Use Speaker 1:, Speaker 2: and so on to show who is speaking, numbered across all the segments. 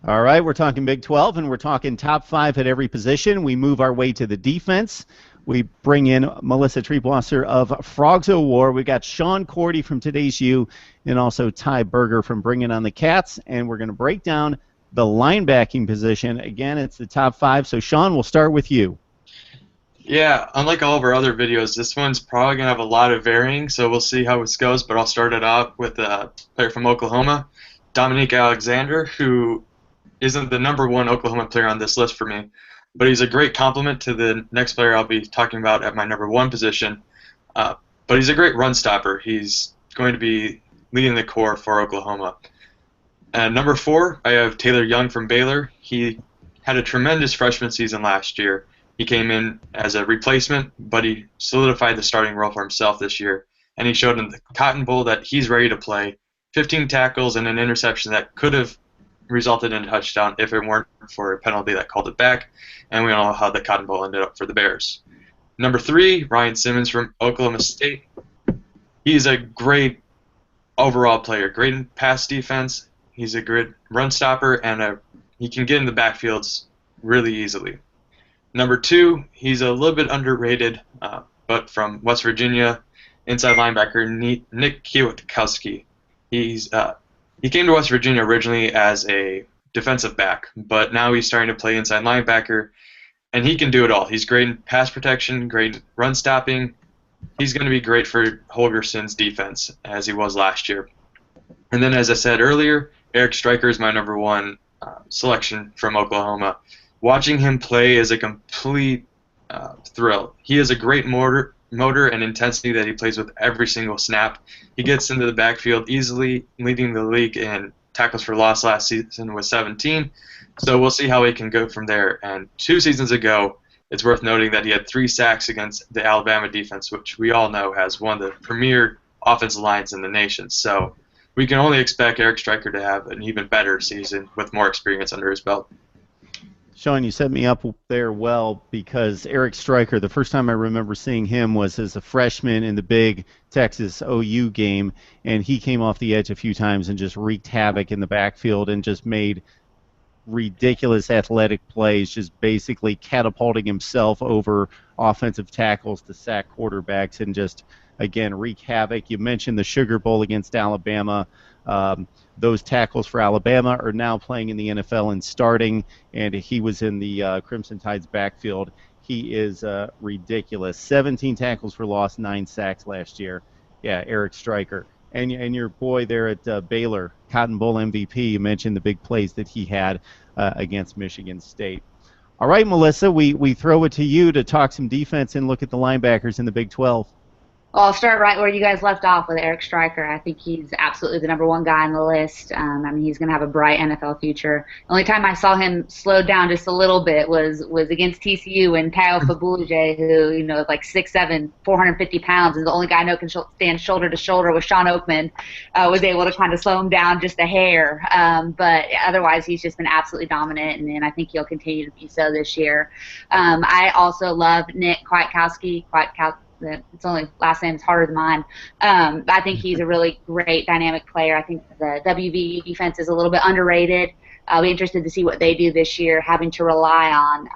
Speaker 1: All right, we're talking Big 12, and we're talking top five at every position. We move our way to the defense. We bring in Melissa Triebwasser of Frogs O' War. We got Sean Cordy from Today's U, and also Tye Burger from Bringing on the Cats. And we're going to break down the linebacking position. Again, it's the top five. So, Sean, we'll start with you.
Speaker 2: Yeah, unlike all of our other videos, this one's probably going to have a lot of varying, so we'll see how this goes. But I'll start it off with a player from Oklahoma, Dominique Alexander, who isn't the number one Oklahoma player on this list for me, but he's a great complement to the next player I'll be talking about at my number one position. But he's a great run stopper. He's going to be leading the core for Oklahoma. And number four, I have Taylor Young from Baylor. He had a tremendous freshman season last year. He came in as a replacement, but he solidified the starting role for himself this year. And he showed in the Cotton Bowl that he's ready to play. 15 tackles and an interception that could have resulted in a touchdown if it weren't for a penalty that called it back. And we all know how the Cotton Bowl ended up for the Bears. Number three, Ryan Simmons from Oklahoma State. He's a great overall player, great in pass defense. He's a good run stopper, and he can get in the backfields really easily. Number two, he's a little bit underrated, but from West Virginia, inside linebacker Nick Kwiatkoski. He came to West Virginia originally as a defensive back, but now he's starting to play inside linebacker, and he can do it all. He's great in pass protection, great in run stopping. He's going to be great for Holgerson's defense, as he was last year. And then, as I said earlier, Eric Stryker is my number one selection from Oklahoma. Watching him play is a complete thrill. He has a great motor and intensity that he plays with every single snap. He gets into the backfield easily, leading the league in tackles for loss last season with 17. So we'll see how he can go from there. And 2 seasons ago, it's worth noting that he had 3 sacks against the Alabama defense, which we all know has one of the premier offensive lines in the nation. So we can only expect Eric Stryker to have an even better season with more experience under his belt.
Speaker 1: Sean, you set me up there well, because Eric Stryker, the first time I remember seeing him was as a freshman in the big Texas OU game, and he came off the edge a few times and just wreaked havoc in the backfield and just made ridiculous athletic plays, just basically catapulting himself over offensive tackles to sack quarterbacks and just, again, wreak havoc. You mentioned the Sugar Bowl against Alabama. Those tackles for Alabama are now playing in the NFL and starting, and he was in the Crimson Tide's backfield. He is ridiculous. 17 tackles for loss, 9 sacks last year. Yeah, Eric Stryker. And your boy there at Baylor, Cotton Bowl MVP, you mentioned the big plays that he had against Michigan State. All right, Melissa, we throw it to you to talk some defense and look at the linebackers in the Big 12.
Speaker 3: Well, I'll start right where you guys left off with Eric Stryker. I think he's absolutely the number one guy on the list. I mean, he's going to have a bright NFL future. The only time I saw him slow down just a little bit was against TCU and Tayo Fabulije, who, you know, is like 6'7", 450 pounds, and the only guy I know can stand shoulder to shoulder with Sean Oakman, was able to kind of slow him down just a hair. But otherwise, he's just been absolutely dominant, and I think he'll continue to be so this year. I also love Nick Kwiatkoski. Its only last name is harder than mine. I think he's a really great dynamic player. I think the WVU defense is a little bit underrated. I'll be interested to see what they do this year, having to rely on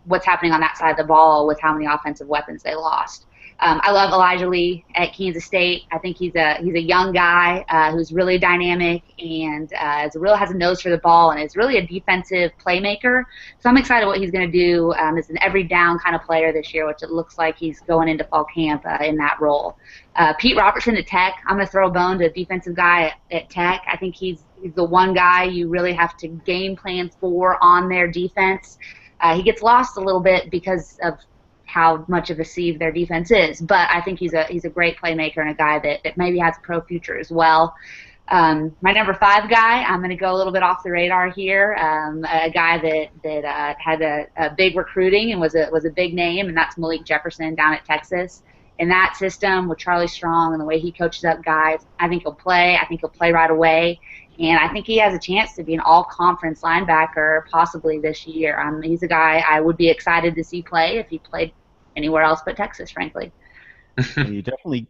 Speaker 3: what's happening on that side of the ball with how many offensive weapons they lost. I love Elijah Lee at Kansas State. I think he's a young guy who's really dynamic and has a nose for the ball and is really a defensive playmaker. So I'm excited what he's going to do as an every down kind of player this year, which it looks like he's going into fall camp in that role. Pete Robertson at Tech. I'm going to throw a bone to a defensive guy at Tech. I think he's the one guy you really have to game plan for on their defense. He gets lost a little bit because of how much of a sieve their defense is, but I think he's a great playmaker and a guy that maybe has a pro future as well. My number 5 guy, I'm going to go a little bit off the radar here. A guy that had a big recruiting and was a big name, and that's Malik Jefferson down at Texas. In that system with Charlie Strong and the way he coaches up guys, I think he'll play. I think he'll play right away. And I think he has a chance to be an all-conference linebacker possibly this year. He's a guy I would be excited to see play if he played anywhere else but Texas, frankly.
Speaker 1: You definitely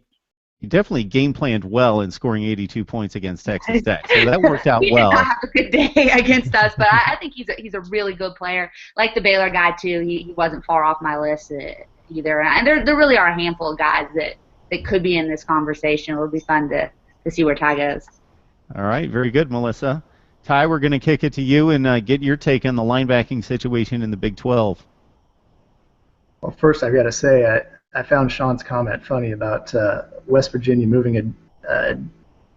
Speaker 1: He definitely game planned well in scoring 82 points against Texas Tech, so that worked out
Speaker 3: He did
Speaker 1: well.
Speaker 3: not have a good day against us, but I think he's a really good player. Like the Baylor guy too, he wasn't far off my list either. And there really are a handful of guys that could be in this conversation. It'll be fun to see where Tye goes.
Speaker 1: All right, very good, Melissa. Tye, we're going to kick it to you and get your take on the linebacking situation in the Big 12.
Speaker 4: Well, first I've got to say I found Sean's comment funny about West Virginia moving a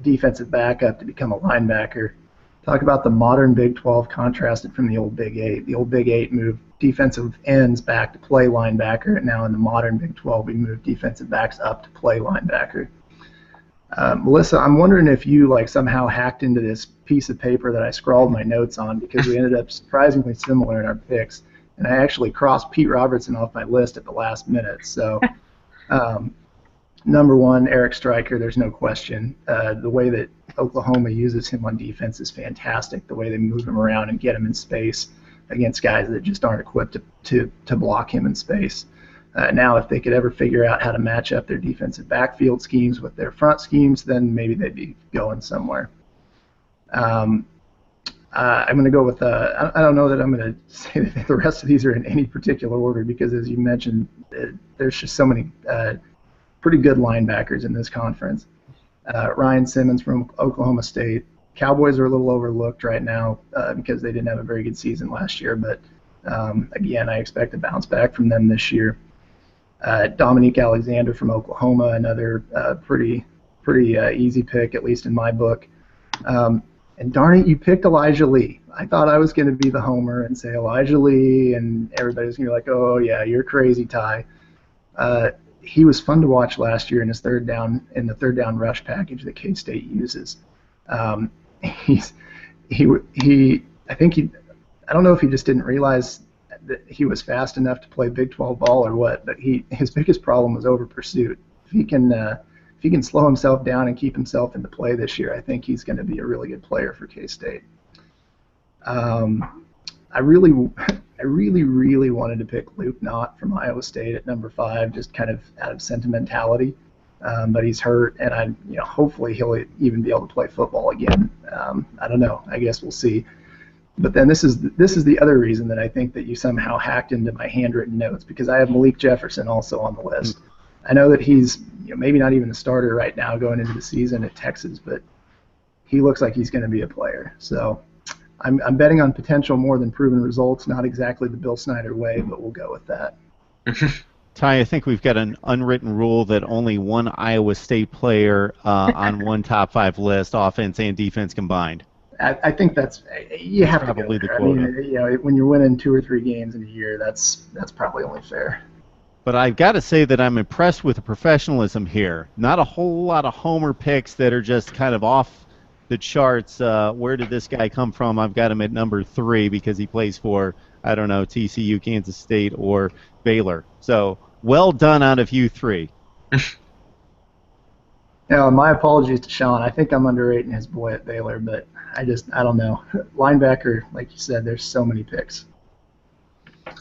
Speaker 4: defensive back up to become a linebacker. Talk about the modern Big 12 contrasted from the old Big 8. The old Big 8 moved defensive ends back to play linebacker, and now in the modern Big 12 we moved defensive backs up to play linebacker. Melissa, I'm wondering if you somehow hacked into this piece of paper that I scrawled my notes on, because we ended up surprisingly similar in our picks, and I actually crossed Pete Robertson off my list at the last minute. So, number one, Eric Stryker, there's no question. The way that Oklahoma uses him on defense is fantastic. The way they move him around and get him in space against guys that just aren't equipped to block him in space. Now, if they could ever figure out how to match up their defensive backfield schemes with their front schemes, then maybe they'd be going somewhere. I'm going to go with, I don't know that I'm going to say that the rest of these are in any particular order, because as you mentioned, there's just so many pretty good linebackers in this conference. Ryan Simmons from Oklahoma State. Cowboys are a little overlooked right now because they didn't have a very good season last year, but again, I expect a bounce back from them this year. Dominique Alexander from Oklahoma, another pretty easy pick, at least in my book. And darn it, you picked Elijah Lee. I thought I was going to be the homer and say Elijah Lee, and everybody's going to be like, oh, yeah, you're crazy, Tye. He was fun to watch last year in the third down rush package that K-State uses. I don't know if he just didn't realize that he was fast enough to play Big 12 ball or what, but his biggest problem was over pursuit. If he can slow himself down and keep himself into play this year, I think he's going to be a really good player for K-State. I really wanted to pick Luke Knott from Iowa State at number 5, just kind of out of sentimentality. But he's hurt, and hopefully he'll even be able to play football again. I don't know. I guess we'll see. But then this is the other reason that I think that you somehow hacked into my handwritten notes, because I have Malik Jefferson also on the list. I know that he's maybe not even a starter right now going into the season at Texas, but he looks like he's going to be a player. So I'm betting on potential more than proven results. Not exactly the Bill Snyder way, but we'll go with that.
Speaker 1: Tye, I think we've got an unwritten rule that only one Iowa State player on one top 5 list, offense and defense combined.
Speaker 4: I think you have to go there. I mean, when you're winning 2 or 3 games in a year, that's probably only fair.
Speaker 1: But I've got to say that I'm impressed with the professionalism here. Not a whole lot of homer picks that are just kind of off the charts. Where did this guy come from? I've got him at number 3 because he plays for, I don't know, TCU, Kansas State, or Baylor. So well done out of you 3.
Speaker 4: My apologies to Sean. I think I'm underrating his boy at Baylor, but I don't know. Linebacker, like you said, there's so many picks.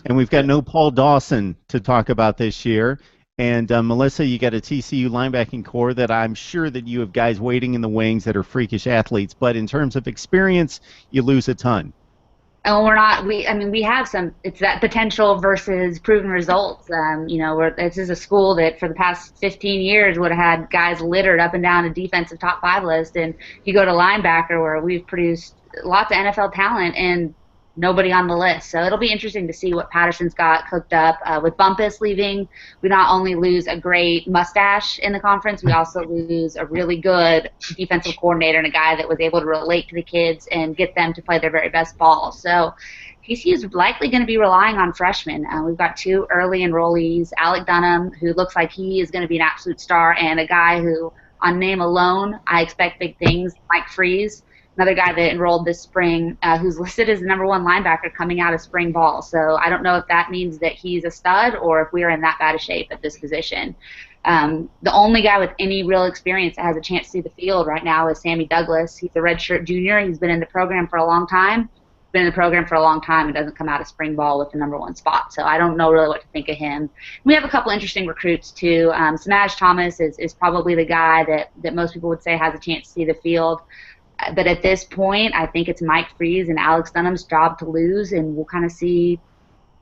Speaker 1: And we've got no Paul Dawson to talk about this year. And Melissa, you got a TCU linebacking core that I'm sure that you have guys waiting in the wings that are freakish athletes. But in terms of experience, you lose a ton.
Speaker 3: And we have some. It's that potential versus proven results. This is a school that for the past 15 years would have had guys littered up and down a defensive top 5 list, and you go to linebacker where we've produced lots of NFL talent and nobody on the list. So it'll be interesting to see what Patterson's got cooked up. With Bumpus leaving, we not only lose a great mustache in the conference, we also lose a really good defensive coordinator and a guy that was able to relate to the kids and get them to play their very best ball. So TCU is likely going to be relying on freshmen. We've got 2 early enrollees, Alec Dunham, who looks like he is going to be an absolute star, and a guy who, on name alone, I expect big things, Mike Freeze. Another guy that enrolled this spring who's listed as the number 1 linebacker coming out of spring ball. So I don't know if that means that he's a stud or if we're in that bad a shape at this position. The only guy with any real experience that has a chance to see the field right now is Sammy Douglas. He's a redshirt junior. He's been in the program for a long time. been in the program for a long time and doesn't come out of spring ball with the #1 spot. So I don't know really what to think of him. We have a couple interesting recruits too. Smash Thomas is probably the guy that most people would say has a chance to see the field. But at this point, I think it's Mike Freeze and Alex Dunham's job to lose, and we'll kind of see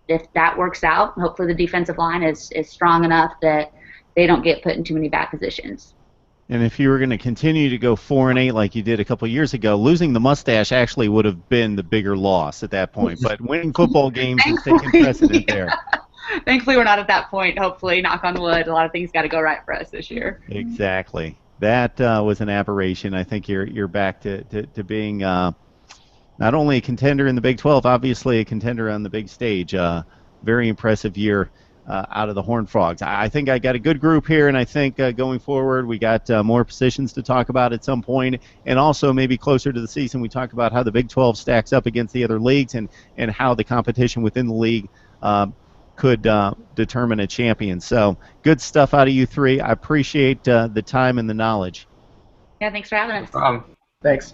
Speaker 3: if that works out. Hopefully the defensive line is strong enough that they don't get put in too many bad positions.
Speaker 1: And if you were going to continue to go 4-8 like you did a couple of years ago, losing the mustache actually would have been the bigger loss at that point. But winning football games is taking precedent there.
Speaker 3: Thankfully, we're not at that point. Hopefully, knock on wood, a lot of things got to go right for us this year.
Speaker 1: Exactly. That was an aberration. I think you're back to being not only a contender in the Big 12, obviously a contender on the big stage. Very impressive year out of the Horned Frogs. I think I got a good group here, and I think going forward we got more positions to talk about at some point, and also maybe closer to the season we talk about how the Big 12 stacks up against the other leagues and how the competition within the league could determine a champion. So good stuff out of you three. I appreciate the time and the knowledge.
Speaker 3: Yeah, thanks for having us.
Speaker 2: No problem.
Speaker 4: Thanks.